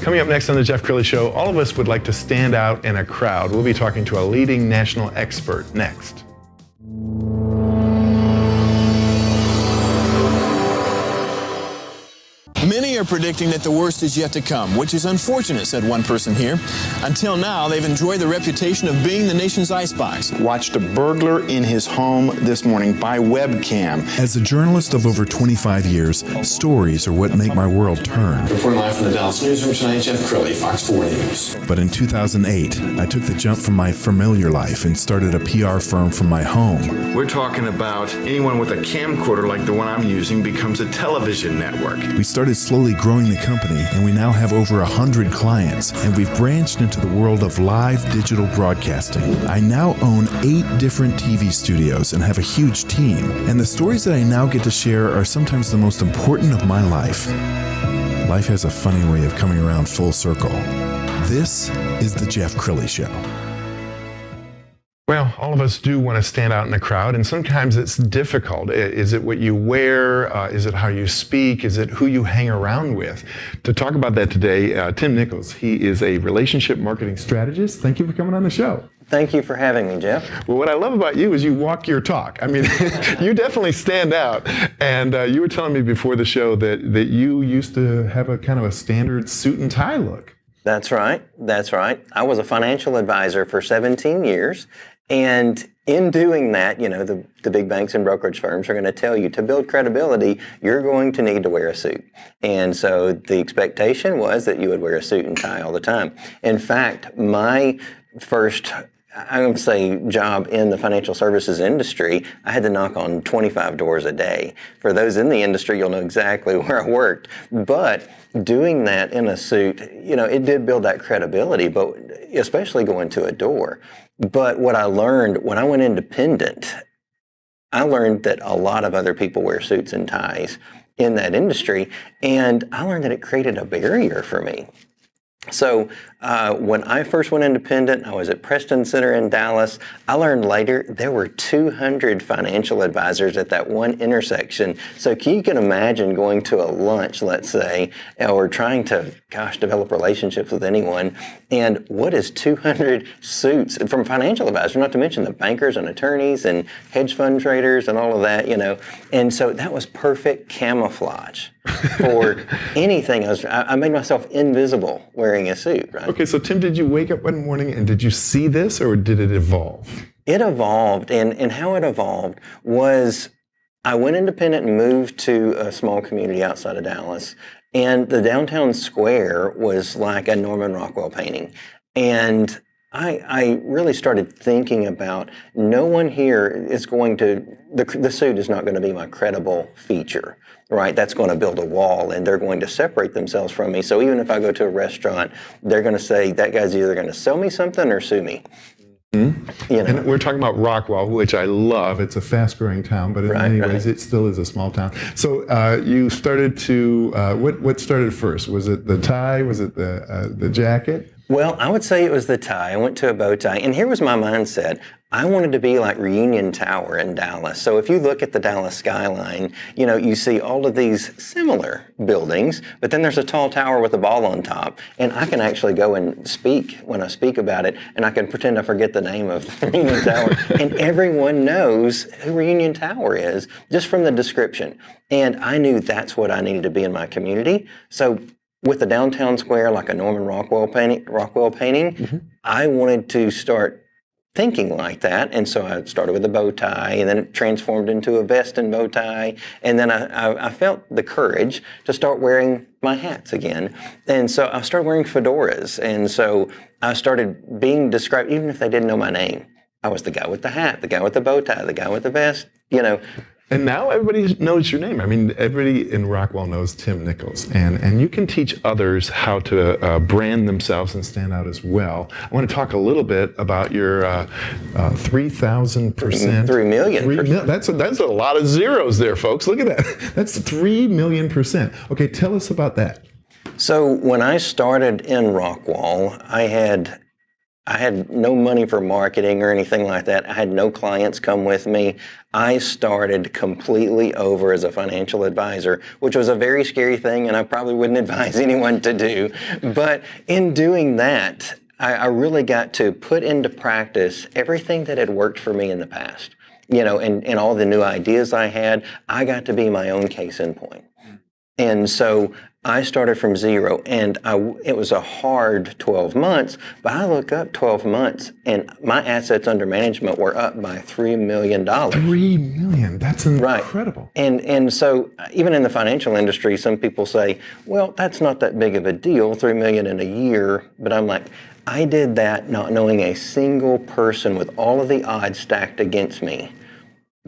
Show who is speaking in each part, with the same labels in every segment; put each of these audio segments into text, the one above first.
Speaker 1: Coming up next on the Jeff Crilley Show, all of us would like to stand out in a crowd. We'll be talking to a leading national expert next.
Speaker 2: Many are predicting that the worst is yet to come, which is unfortunate, said one person here. Until now, they've enjoyed the reputation of being the nation's icebox.
Speaker 3: Watched a burglar in his home this morning by webcam.
Speaker 4: As a journalist of over 25 years, stories are what make my world turn.
Speaker 5: Reporting live from the Dallas newsroom tonight, Jeff Crilley, Fox 4 News.
Speaker 4: But in 2008, I took the jump from my familiar life and started a PR firm from my home.
Speaker 6: We're talking about anyone with a camcorder like the one I'm using becomes a television network.
Speaker 4: We started slowly growing the company, and we now have over 100 clients, and we've branched into the world of live digital broadcasting. I now own 8 different TV studios and have a huge team, and the stories that I now get to share are sometimes the most important of my life. Life has a funny way of coming around full circle. This is the Jeff Crilley Show.
Speaker 1: Well, all of us do want to stand out in the crowd, and sometimes it's difficult. Is it what you wear? Is it how you speak? Is it who you hang around with? To talk about that today, Tim Nichols. He is a relationship marketing strategist. Thank you for coming on the show.
Speaker 7: Thank you for having me, Jeff.
Speaker 1: Well, what I love about you is you walk your talk. I mean, you definitely stand out. And you were telling me before the show that you used to have a kind of a standard suit and tie look.
Speaker 7: That's right. That's right. I was a financial advisor for 17 years. And in doing that, you know, the big banks and brokerage firms are going to tell you to build credibility, you're going to need to wear a suit. And so the expectation was that you would wear a suit and tie all the time. In fact, my first, I'm going to say, job in the financial services industry, I had to knock on 25 doors a day. For those in the industry, you'll know exactly where I worked. But doing that in a suit, you know, it did build that credibility, but especially going to a door. But what I learned when I went independent, I learned that a lot of other people wear suits and ties in that industry, and I learned that it created a barrier for me. So when I first went independent, I was at Preston Center in Dallas. I learned later there were 200 financial advisors at that one intersection. So you can imagine going to a lunch, let's say, or trying to, develop relationships with anyone. And what is 200 suits from financial advisors, not to mention the bankers and attorneys and hedge fund traders and all of that, you know. And so that was perfect camouflage for anything. I made myself invisible wearing a suit, right?
Speaker 1: Okay, so Tim, did you wake up one morning and did you see this, or did it evolve?
Speaker 7: It evolved, and how it evolved was I went independent and moved to a small community outside of Dallas, and the downtown square was like a Norman Rockwell painting. And I really started thinking about no one here is going to, the suit is not going to be my credible feature, right? That's going to build a wall and they're going to separate themselves from me. So even if I go to a restaurant, they're going to say that guy's either going to sell me something or sue me.
Speaker 1: Mm-hmm. You know. And we're talking about Rockwell, which I love. It's a fast-growing town, but in many ways it still is a small town. So you started to, what started first? Was it the tie? Was it the jacket?
Speaker 7: Well, I would say it was the tie. I went to a bow tie, and here was my mindset. I wanted to be like Reunion Tower in Dallas. So if you look at the Dallas skyline, you know, you see all of these similar buildings, but then there's a tall tower with a ball on top, and I can actually go and speak when I speak about it, and I can pretend I forget the name of the Reunion Tower, and everyone knows who Reunion Tower is just from the description. And I knew that's what I needed to be in my community. So with the downtown square, like a Norman Rockwell painting, mm-hmm. I wanted to start thinking like that. And so I started with a bow tie, and then it transformed into a vest and bow tie. And then I felt the courage to start wearing my hats again. And so I started wearing fedoras. And so I started being described, even if they didn't know my name. I was the guy with the hat, the guy with the bow tie, the guy with the vest, you know.
Speaker 1: And now everybody knows your name. I mean, everybody in Rockwell knows Tim Nichols. And you can teach others how to brand themselves and stand out as well. I want to talk a little bit about your 3,000%.
Speaker 7: 3 million%.
Speaker 1: That's a lot of zeros there, folks. Look at that. That's 3 million%. Okay, tell us about that.
Speaker 7: So when I started in Rockwell, I I had no money for marketing or anything like that. I had no clients come with me. I started completely over as a financial advisor, which was a very scary thing, and I probably wouldn't advise anyone to do. But in doing that, I really got to put into practice everything that had worked for me in the past. And all the new ideas I had, I got to be my own case in point. And so I started from zero, and it was a hard 12 months, but I look up 12 months, and my assets under management were up by $3 million.
Speaker 1: $3 million, that's incredible.
Speaker 7: Right. And so even in the financial industry, some people say, well, that's not that big of a deal, $3 million in a year. But I'm like, I did that not knowing a single person with all of the odds stacked against me.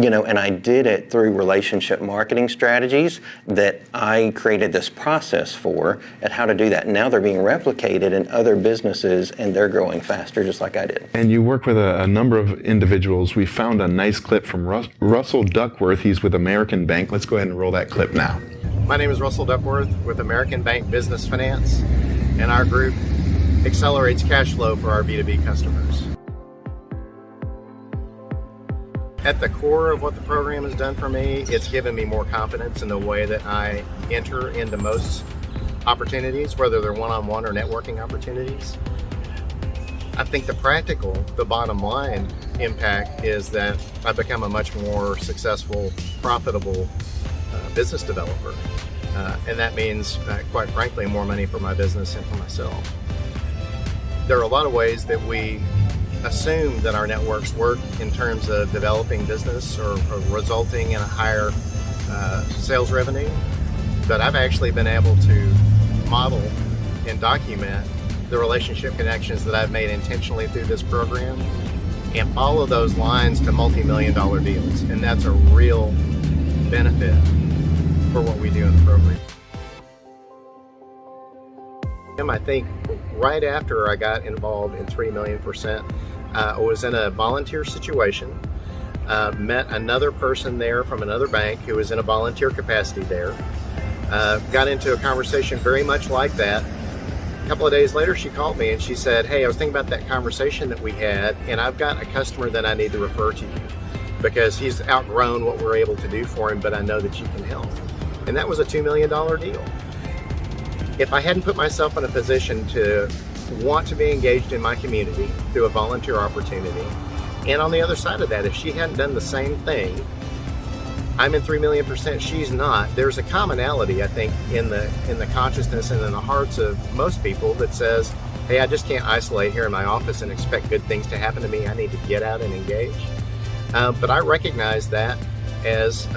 Speaker 7: And I did it through relationship marketing strategies that I created this process for at how to do that. And now they're being replicated in other businesses, and they're growing faster just like I did.
Speaker 1: And you work with a number of individuals. We found a nice clip from Russell Duckworth. He's with American Bank. Let's go ahead and roll that clip now.
Speaker 8: My name is Russell Duckworth with American Bank Business Finance, and our group accelerates cash flow for our B2B customers. At the core of what the program has done for me, it's given me more confidence in the way that I enter into most opportunities, whether they're one-on-one or networking opportunities. I think the bottom line impact is that I've become a much more successful, profitable business developer. And that means, quite frankly, more money for my business and for myself. There are a lot of ways that we assume that our networks work in terms of developing business or resulting in a higher sales revenue. But I've actually been able to model and document the relationship connections that I've made intentionally through this program and follow those lines to multi-million-dollar deals. And that's a real benefit for what we do in the program. I think right after I got involved in 3 million percent, I was in a volunteer situation, met another person there from another bank who was in a volunteer capacity there, got into a conversation very much like that. A couple of days later, she called me and she said, hey, I was thinking about that conversation that we had, and I've got a customer that I need to refer to you because he's outgrown what we're able to do for him, but I know that you can help. And that was a $2 million deal. If I hadn't put myself in a position to want to be engaged in my community through a volunteer opportunity, and on the other side of that, if she hadn't done the same thing, I'm in 3 million percent, she's not. There's a commonality, I think, in the consciousness and in the hearts of most people that says, hey, I just can't isolate here in my office and expect good things to happen to me. I need to get out and engage. But I recognize that as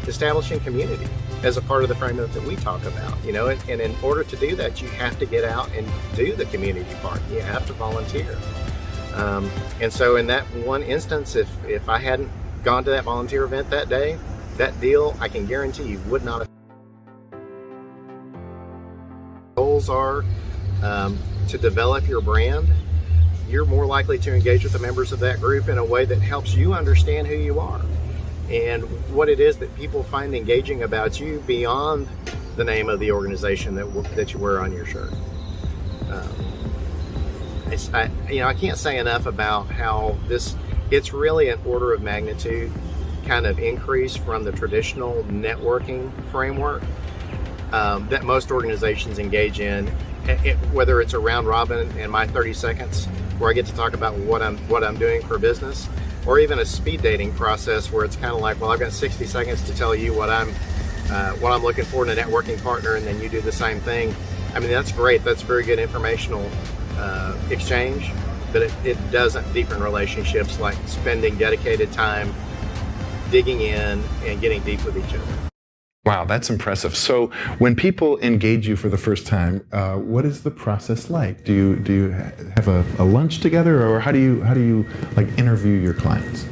Speaker 8: establishing community as a part of the framework that we talk about, and in order to do that, you have to get out and do the community part. You have to volunteer. And so in that one instance, if I hadn't gone to that volunteer event that day, that deal, I can guarantee you, would not have. Goals are to develop your brand. You're more likely to engage with the members of that group in a way that helps you understand who you are and what it is that people find engaging about you beyond the name of the organization that you wear on your shirt. I can't say enough about how it's really an order of magnitude kind of increase from the traditional networking framework that most organizations engage in, whether it's a round robin and my 30 seconds where I get to talk about what I'm doing for business, or even a speed dating process where it's kind of like, well, I've got 60 seconds to tell you what I'm looking for in a networking partner, and then you do the same thing. I mean, that's great. That's very good informational exchange, but it doesn't deepen relationships like spending dedicated time digging in and getting deep with each other.
Speaker 1: Wow, that's impressive. So when people engage you for the first time, what is the process like? Do you have a lunch together, or how do you like interview your clients?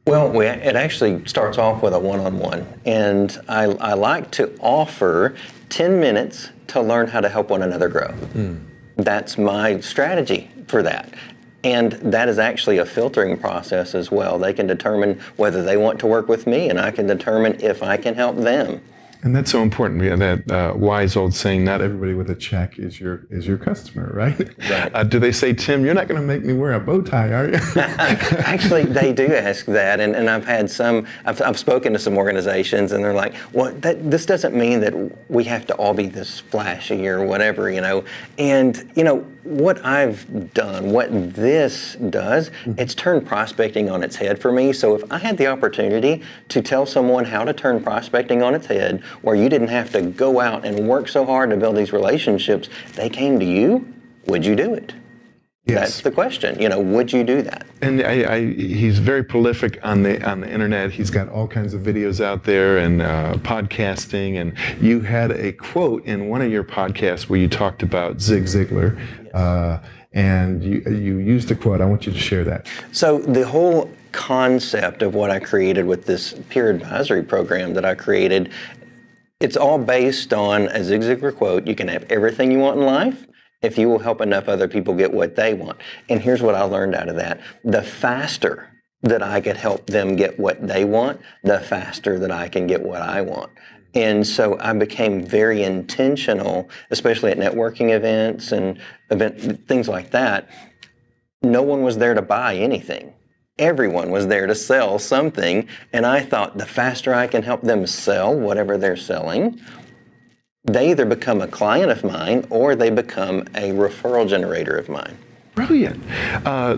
Speaker 7: Well, it actually starts off with a one-on-one, and I like to offer 10 minutes to learn how to help one another grow. That's my strategy for that. And that is actually a filtering process as well. They can determine whether they want to work with me, and I can determine if I can help them.
Speaker 1: And that's so important. Yeah, that wise old saying, "Not everybody with a check is your customer," right?
Speaker 7: Right.
Speaker 1: Do they say, "Tim, you're not going to make me wear a bow tie, are you?"
Speaker 7: Actually, they do ask that, and I've had some. I've spoken to some organizations, and they're like, "Well, this doesn't mean that we have to all be this flashy or whatever, you know." And you know what I've done, what this does, it's turned prospecting on its head for me. So if I had the opportunity to tell someone how to turn prospecting on its head, where you didn't have to go out and work so hard to build these relationships, they came to you, would you do it?
Speaker 1: Yes.
Speaker 7: That's the question. You know, would you do that?
Speaker 1: And he's very prolific on the internet. He's got all kinds of videos out there and podcasting. And you had a quote in one of your podcasts where you talked about Zig Ziglar, and you used a quote. I want you to share that.
Speaker 7: So the whole concept of what I created with this peer advisory program that I created, it's all based on a Zig Ziglar quote: "You can have everything you want in life if you will help enough other people get what they want." And here's what I learned out of that. The faster that I could help them get what they want, the faster that I can get what I want. And so I became very intentional, especially at networking events and things like that. No one was there to buy anything. Everyone was there to sell something. And I thought the faster I can help them sell whatever they're selling, they either become a client of mine or they become a referral generator of mine.
Speaker 1: Brilliant.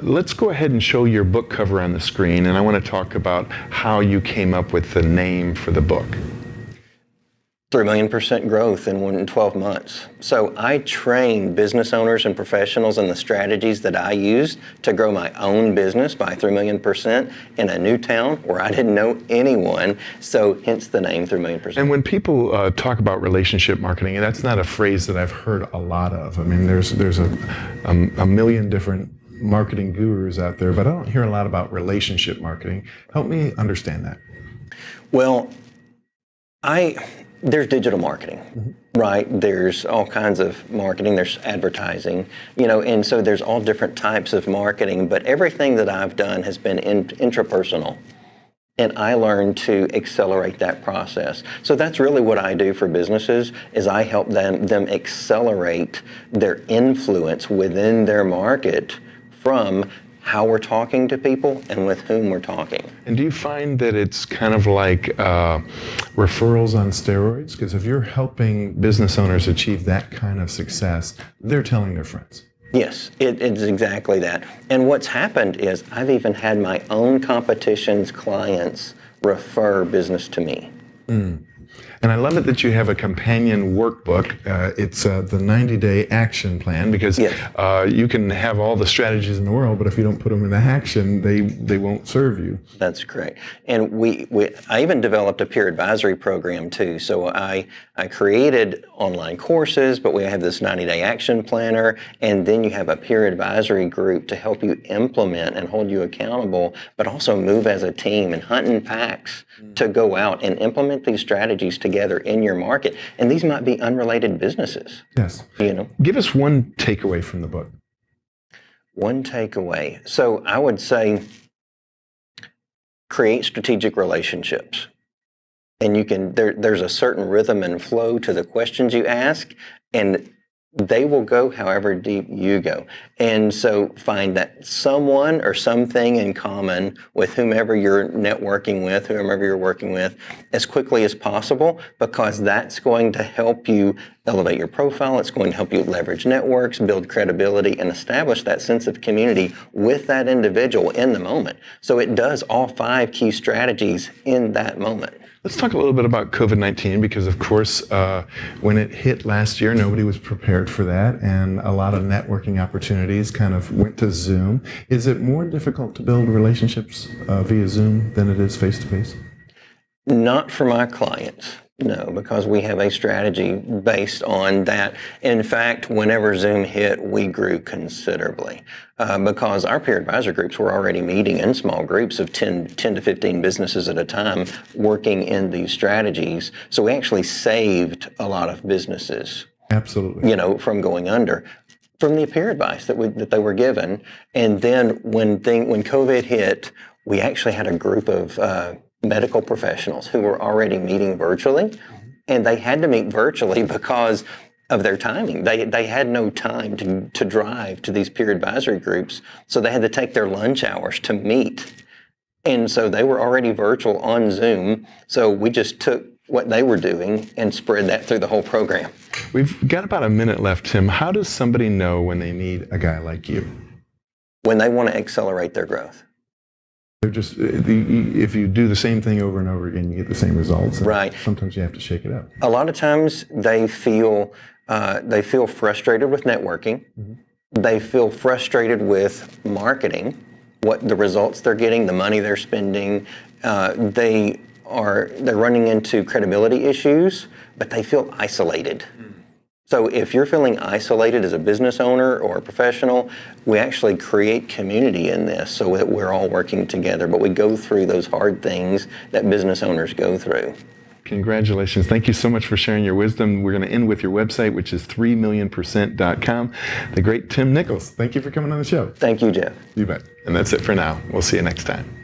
Speaker 1: Let's go ahead and show your book cover on the screen, and I want to talk about how you came up with the name for the book.
Speaker 7: 3 million % growth in 12 months. So I train business owners and professionals in the strategies that I used to grow my own business by 3 million % in a new town where I didn't know anyone. So hence the name 3 million %.
Speaker 1: And when people talk about relationship marketing, and that's not a phrase that I've heard a lot of. I mean, there's a million different marketing gurus out there, but I don't hear a lot about relationship marketing. Help me understand that.
Speaker 7: Well, there's digital marketing, right? There's all kinds of marketing. There's advertising, you know, and so there's all different types of marketing. But everything that I've done has been intrapersonal, and I learned to accelerate that process. So that's really what I do for businesses: is I help them accelerate their influence within their market from how we're talking to people and with whom we're talking.
Speaker 1: And do you find that it's kind of like referrals on steroids? Because if you're helping business owners achieve that kind of success, they're telling their friends.
Speaker 7: Yes, it's exactly that. And what's happened is I've even had my own competition's clients refer business to me.
Speaker 1: And I love it that you have a companion workbook. It's the 90-day action plan, because you can have all the strategies in the world, but if you don't put them into action, they won't serve you.
Speaker 7: That's correct. And I even developed a peer advisory program too. So I created online courses, but we have this 90-day action planner, and then you have a peer advisory group to help you implement and hold you accountable, but also move as a team and hunt in packs to go out and implement these strategies together in your market. And these might be unrelated businesses.
Speaker 1: Yes.
Speaker 7: You know.
Speaker 1: Give us one takeaway from the book.
Speaker 7: One takeaway. So I would say create strategic relationships. And you can there's a certain rhythm and flow to the questions you ask, and they will go however deep you go. And so find that someone or something in common with whomever you're networking with, whomever you're working with, as quickly as possible, because that's going to help you elevate your profile. It's going to help you leverage networks, build credibility, and establish that sense of community with that individual in the moment. So it does all 5 key strategies in that moment.
Speaker 1: Let's talk a little bit about COVID-19, because of course, when it hit last year, nobody was prepared for that, and a lot of networking opportunities kind of went to Zoom. Is it more difficult to build relationships via Zoom than it is face-to-face?
Speaker 7: Not for my clients. No, because we have a strategy based on that. In fact, whenever Zoom hit, we grew considerably because our peer advisor groups were already meeting in small groups of 10 to 15 businesses at a time working in these strategies. So we actually saved a lot of businesses.
Speaker 1: Absolutely.
Speaker 7: You know, from going under, from the peer advice that they were given. And then when COVID hit, we actually had a group of medical professionals who were already meeting virtually, and they had to meet virtually because of their timing. They had no time to drive to these peer advisory groups, so they had to take their lunch hours to meet. And so they were already virtual on Zoom, so we just took what they were doing and spread that through the whole program.
Speaker 1: We've got about a minute left, Tim. How does somebody know when they need a guy like you?
Speaker 7: When they want to accelerate their growth.
Speaker 1: They're just, if you do the same thing over and over again, you get the same results.
Speaker 7: Right.
Speaker 1: Sometimes you have to shake it up.
Speaker 7: A lot of times they feel frustrated with networking. They feel frustrated with marketing, what the results they're getting, the money they're spending. They're running into credibility issues, but they feel isolated. So if you're feeling isolated as a business owner or a professional, we actually create community in this so that we're all working together, but we go through those hard things that business owners go through.
Speaker 1: Congratulations. Thank you so much for sharing your wisdom. We're going to end with your website, which is 3millionpercent.com. The great Tim Nichols. Thank you for coming on the show.
Speaker 7: Thank you, Jeff.
Speaker 1: You bet. And that's it for now. We'll see you next time.